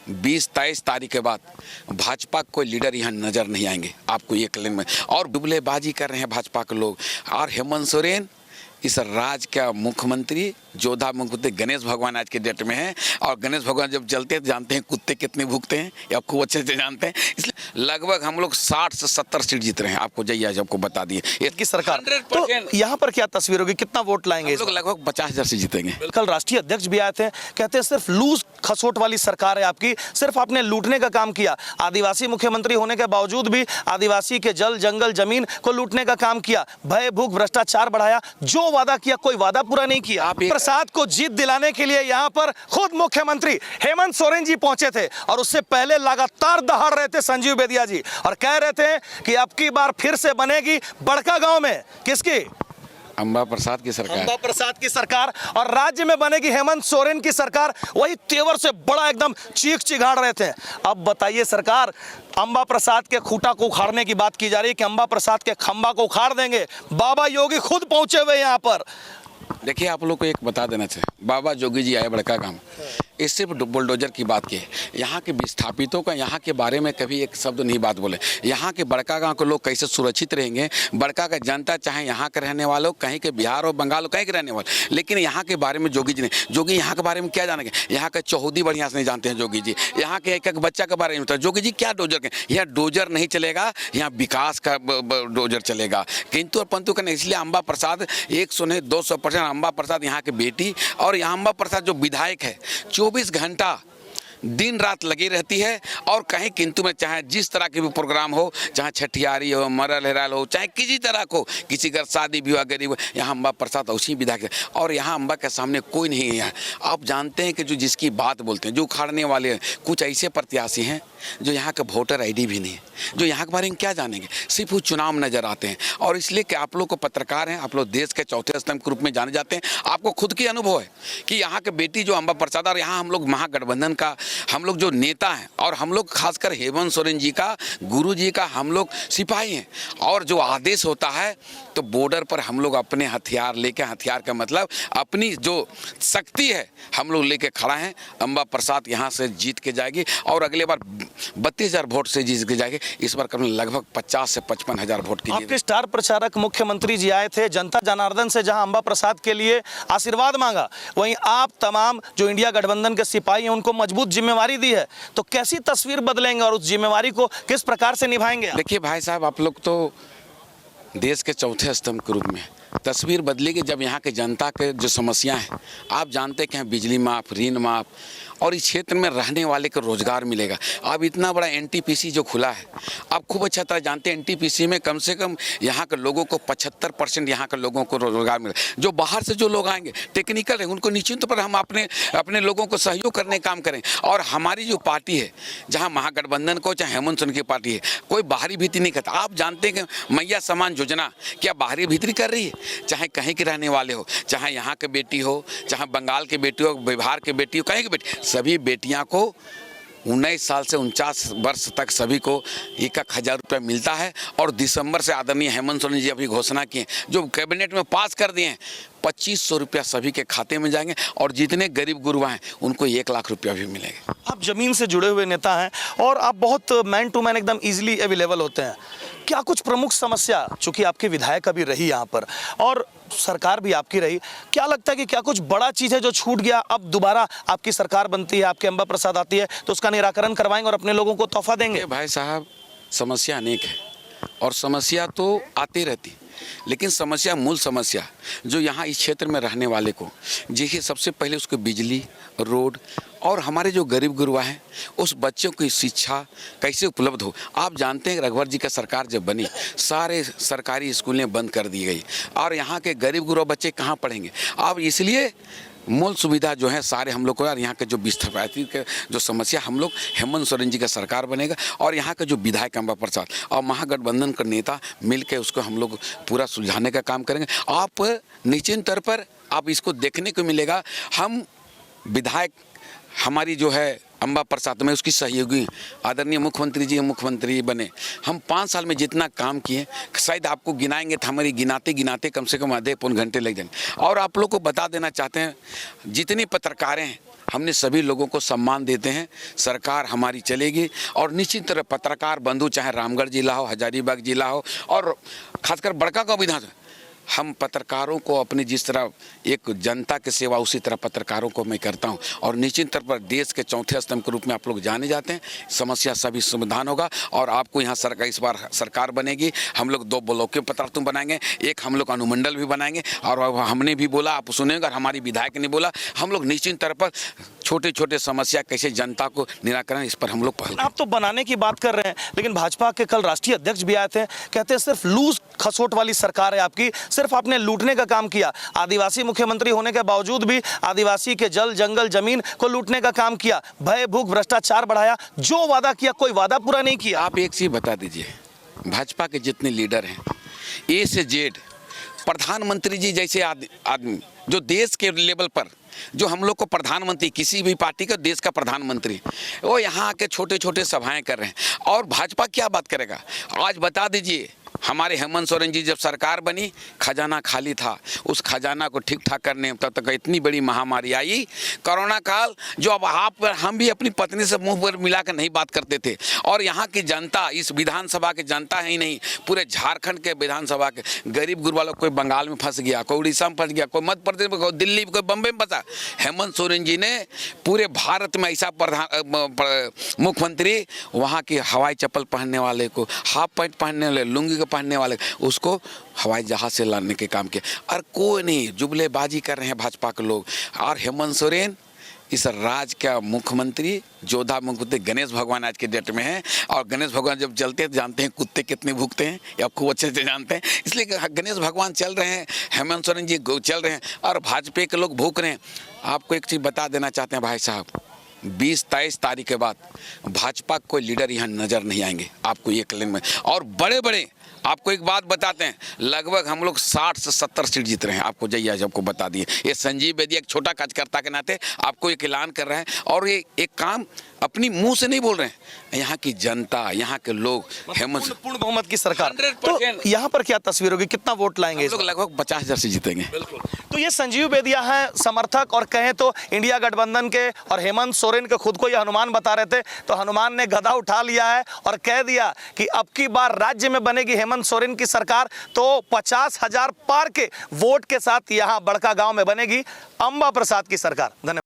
20-23 तारीख के बाद भाजपा कोई लीडर यहाँ नजर नहीं आएंगे, आपको ये क्लेम में। और दुबलेबाजी कर रहे हैं भाजपा के लोग। और हेमंत सोरेन इस राज्य का मुख्यमंत्री, जोधा मुख्यमंत्री गणेश भगवान आज के डेट में है। और गणेश भगवान जब चलते हैं जानते हैं कुत्ते कितने भूखते हैं, ये आप खूब अच्छे से जानते हैं। इसलिए लगभग हम लोग 60 से 70 सीट जीत रहे हैं, आपको जय आज आपको बता दिए। की सरकार तो यहाँ पर क्या तस्वीर होगी, कितना वोट लाएंगे? लोग लगभग 50,000 से जीतेंगे। कल राष्ट्रीय अध्यक्ष भी आए थे, कहते हैं सिर्फ लूज खसोट वाली सरकार है आपकी, सिर्फ आपने लूटने का काम किया। आदिवासी मुख्यमंत्री होने के बावजूद भी आदिवासी के जल जंगल जमीन को लूटने का काम किया, भय भूख भ्रष्टाचार बढ़ाया, जो वादा किया कोई वादा पूरा नहीं किया। प्रसाद को जीत दिलाने के लिए यहाँ पर खुद मुख्यमंत्री हेमंत सोरेन जी पहुंचे थे और उससे पहले लगातार दहाड़ रहे थे संजीव बेदिया जी और कह रहे थे कि अब की बार फिर से बनेगी बड़कागांव में किसकी? अंबा प्रसाद की सरकार। अंबा प्रसाद की सरकार और राज्य में बनेगी हेमंत सोरेन की सरकार। वही तेवर से बड़ा एकदम चीख चिघाड़ रहे थे। अब बताइए सरकार, अंबा प्रसाद के खूंटा को उखाड़ने की बात की जा रही है कि अंबा प्रसाद के खंबा को उखाड़ देंगे। बाबा योगी खुद पहुंचे हुए यहाँ पर। देखिए आप लोग को एक बता देना चाहिए, बाबा योगी जी आए बड़कागांव, इस सिर्फ बुलडोजर की बात की है। यहाँ के विस्थापितों का यहाँ के बारे में कभी एक शब्द नहीं बात बोले। यहाँ के बड़कागांव के लोग कैसे सुरक्षित रहेंगे, बड़का का जनता चाहे यहाँ के रहने वालों, कहीं के बिहार और बंगाल कहीं के रहने वाले, लेकिन यहाँ के बारे में योगी जी ने, योगी यहाँ के बारे में क्या जानेंगे? यहाँ के चौहदी बढ़िया से नहीं जानते हैं योगी जी। यहाँ के एक एक बच्चा के बारे में बताया योगी जी क्या डोजर के, यहाँ डोजर नहीं चलेगा, यहाँ विकास का डोजर चलेगा। किंतु और पंतु का नहीं। इसलिए अंबा प्रसाद 100 नहीं 200% अंबा प्रसाद यहाँ के बेटी, और यहाँ अंबा प्रसाद जो विधायक है 24 घंटा दिन रात लगी रहती है। और कहीं किंतु में चाहे जिस तरह के भी प्रोग्राम हो, चाहे छठियारी हो, मरल हेराल हो, चाहे किसी तरह को, किसी का शादी विवाह गरीब हो, यहाँ अंबा प्रसाद उसी विधायक है। और यहाँ अंबा के सामने कोई नहीं है। आप जानते हैं कि जो जिसकी बात बोलते हैं, जो उखाड़ने वाले हैं, कुछ ऐसे प्रत्याशी हैं जो यहाँ का वोटर आईडी भी नहीं है, जो यहाँ के बारे में क्या जानेंगे, सिर्फ वो चुनाव नजर आते हैं। और इसलिए कि आप लोग को पत्रकार हैं, आप लोग देश के चौथे स्तंभ के रूप में जाने जाते हैं। आपको खुद की अनुभव है कि यहाँ के बेटी जो अंबा प्रसाद, और यहाँ हम लोग महागठबंधन का हम लोग जो नेता हैं, और हम लोग खासकर हेमंत सोरेन जी का, गुरु जी का हम लोग सिपाही हैं। और जो आदेश होता है तो बॉर्डर पर हम लोग अपने हथियार लेके, हथियार का मतलब अपनी जो शक्ति है हम लोग लेके खड़ा हैं। अंबा प्रसाद यहाँ से जीत के जाएगी और अगले बार 32,000 वोट से जीत के जाएगी। इस बार करीब लगभग 50 से 55,000 वोट की। आपके स्टार प्रचारक मुख्यमंत्री जी आए थे, जनता जनार्दन से जहां अंबा प्रसाद के लिए आशीर्वाद मांगा, वहीं आप तमाम जो इंडिया गठबंधन के सिपाही हैं उनको मजबूत जिम्मेवारी दी है। तो कैसी तस्वीर बदलेंगे और उस जिम्मेवारी को किस प्रकार से निभाएंगे? देखिए भाई साहब, आप लोग तो देश के चौथे स्तंभ के रूप में तस्वीर बदलेगी जब यहाँ के जनता के जो समस्या हैं, आप जानते हैं कि यहाँ बिजली माफ, ऋण माफ, और इस क्षेत्र में रहने वाले को रोजगार मिलेगा। अब इतना बड़ा एनटीपीसी जो खुला है, आप खूब अच्छा तरह जानते हैं एनटीपीसी में कम से कम यहाँ के लोगों को 75% यहाँ के लोगों को रोजगार मिलेगा। जो बाहर से जो लोग आएंगे टेक्निकल है, उनको निश्चित पर हम अपने लोगों को सहयोग करने का काम करें। और हमारी जो पार्टी है, जहाँ महागठबंधन को चाहे हेमंत सोरेन की पार्टी है, कोई बाहरी भीतरी नहीं करता। आप जानते हैं कि मैया सम्मान योजना क्या बाहरी भीतरी कर रही है? चाहे कहीं के रहने वाले हो, चाहे यहाँ के बेटी हो, चाहे बंगाल के बेटी हो, बिहार के बेटी हो, कहीं की बेटी, सभी बेटियां को 19 साल से 49 वर्ष तक सभी को 1,000 रुपये मिलता है। और दिसंबर से आदरणीय हेमंत सोरेन जी अभी घोषणा की है, जो कैबिनेट में पास कर दिए हैं, 2500 रुपया सभी के खाते में जाएंगे। और जितने गरीब गुरुआ हैं उनको 1 लाख रुपया भी मिलेगा। आप जमीन से जुड़े हुए नेता हैं और आप बहुत मैन टू मैन एकदम इजीली अवेलेबल होते हैं। क्या कुछ प्रमुख समस्या, चूंकि आपके विधायक अभी रही यहाँ पर और सरकार भी आपकी रही, क्या लगता है कि क्या कुछ बड़ा चीज़ है जो छूट गया, अब दोबारा आपकी सरकार बनती है, आपके अंबा प्रसाद आती है तो उसका निराकरण करवाएंगे और अपने लोगों को तोहफा देंगे? भाई साहब, समस्या अनेक है और समस्या तो आती रहती, लेकिन समस्या, मूल समस्या जो यहाँ इस क्षेत्र में रहने वाले को, देखिए सबसे पहले उसको बिजली, रोड, और हमारे जो गरीब गुरुआ हैं उस बच्चों की शिक्षा कैसे उपलब्ध हो। आप जानते हैं रघुवर जी का सरकार जब बनी, सारे सरकारी स्कूलें बंद कर दी गई और यहाँ के गरीब गुरुआ बच्चे कहाँ पढ़ेंगे। अब इसलिए मूल सुविधा जो है सारे हम लोग को, और यहाँ के जो विस्थापित के जो समस्या, हम लोग हेमंत सोरेन जी का सरकार बनेगा और यहाँ का जो विधायक अंबा प्रसाद और महागठबंधन का नेता मिलकर उसको हम लोग पूरा सुलझाने का काम करेंगे। आप निश्चित तौर पर आप इसको देखने को मिलेगा, हम विधायक हमारी जो है अंबा प्रसाद में उसकी सहयोगी आदरणीय मुख्यमंत्री जी मुख्यमंत्री बने, हम 5 साल में जितना काम किए शायद आपको गिनाएंगे तो हमारी गिनाते कम से कम आधे पौन घंटे लग जाएंगे। और आप लोग को बता देना चाहते हैं, जितनी पत्रकारें हैं हमने सभी लोगों को सम्मान देते हैं, सरकार हमारी चलेगी और निश्चित तरह पत्रकार बंधु चाहे रामगढ़ जिला हो, हजारीबाग जिला हो और खासकर बड़कागांव विधानसभा, हम पत्रकारों को अपनी जिस तरह एक जनता की सेवा उसी तरह पत्रकारों को मैं करता हूं और निश्चित तौर पर देश के चौथे स्तंभ के रूप में आप लोग जाने जाते हैं। समस्या सभी समाधान होगा और आपको यहाँ सरकार इस बार सरकार बनेगी। हम लोग 2 ब्लॉक के पत्रातुम बनाएंगे, एक हम लोग अनुमंडल भी बनाएंगे और हमने भी बोला, आप सुनेंगे, और हमारी विधायक ने बोला, हम लोग निश्चित तौर पर छोटे छोटे समस्या कैसे जनता को निराकरण, इस पर हम लोग पहल। आप तो बनाने की बात कर रहे हैं, लेकिन भाजपा के कल राष्ट्रीय अध्यक्ष भी आए थे, कहते हैं सिर्फ लूज खसोट वाली सरकार है आपकी, सिर्फ आपने लूटने का काम किया। आदिवासी मुख्यमंत्री होने के बावजूद भी आदिवासी के जल जंगल जमीन को लूटने का काम किया, भय भूख भ्रष्टाचार बढ़ाया, जो वादा किया कोई वादा पूरा नहीं किया। आप एक चीज बता दीजिए, भाजपा के जितने लीडर हैं ए से जेड, प्रधानमंत्री जी जैसे आदमी जो देश के लेवल पर जो हम लोग को प्रधानमंत्री, किसी भी पार्टी का देश का प्रधानमंत्री, वो यहाँ आके छोटे छोटे सभाएं कर रहे हैं और भाजपा क्या बात करेगा। आज बता दीजिए, हमारे हेमंत सोरेन जी जब सरकार बनी खजाना खाली था, उस खजाना को ठीक ठाक करने में तब तक इतनी बड़ी महामारी आई कोरोना काल, जो अब हम भी अपनी पत्नी से मुंह पर मिलाकर नहीं बात करते थे और यहाँ की जनता, इस विधानसभा की जनता ही नहीं, पूरे झारखंड के विधानसभा के गरीब गुरबा लोग, कोई बंगाल में फंस गया, कोई उड़ीसा में फंस गया, कोई मध्य प्रदेश में, कोई दिल्ली में, कोई बम्बे में फंसा। हेमंत सोरेन जी ने पूरे भारत में ऐसा मुख्यमंत्री, वहाँ की हवाई चप्पल पहनने वाले को, हाफ पैंट पहनने वाले, लुंगी को पहनने वाले, उसको हवाई जहाज से लाने के काम किया। और कोई नहीं, जुमलेबाजी कर रहे हैं भाजपा के लोग। और हेमंत सोरेन इस राज्य का मुख्यमंत्री, जोधा मुख्यमंत्री गणेश भगवान आज के डेट में है और गणेश भगवान जब चलते हैं तो जानते हैं कुत्ते कितने भूखते हैं, या खूब अच्छे से जानते हैं, इसलिए गणेश भगवान चल रहे हैं, हेमंत सोरेन जी चल रहे हैं और भाजपा के लोग भूख रहे हैं। आपको एक चीज़ बता देना चाहते हैं भाई साहब, 20-23 तारीख के बाद भाजपा कोई लीडर यहाँ नजर नहीं आएंगे आपको एक लाइन में। और बड़े बड़े आपको एक बात बताते हैं, लगभग हम लोग 60 से 70 सीट जीत रहे हैं, आपको जैया आपको बता दिए। ये संजीव बेदी एक छोटा कार्यकर्ता के नाते आपको एक ऐलान कर रहे हैं और ये एक काम अपनी मुंह से नहीं बोल रहे हैं, यहाँ की जनता, यहाँ के लोग, हेमंत पूर्ण बहुमत की सरकार, 100% तो यहाँ पर क्या तस्वीर होगी, कितना वोट लाएंगे? लोग लगभग 50,000 से जीतेंगे। बिल्कुल। तो ये संजीव बेदिया हैं समर्थक, और कहें तो इंडिया गठबंधन के, और हेमंत सोरेन के खुद को ये हनुमान बता रहे थे, तो हनुमान ने गदा उठा लिया है और कह दिया कि अब की बार राज्य में बनेगी हेमंत सोरेन की सरकार, तो 50,000 पार के वोट के साथ यहाँ बड़कागांव में बनेगी अंबा प्रसाद की सरकार। धन्यवाद।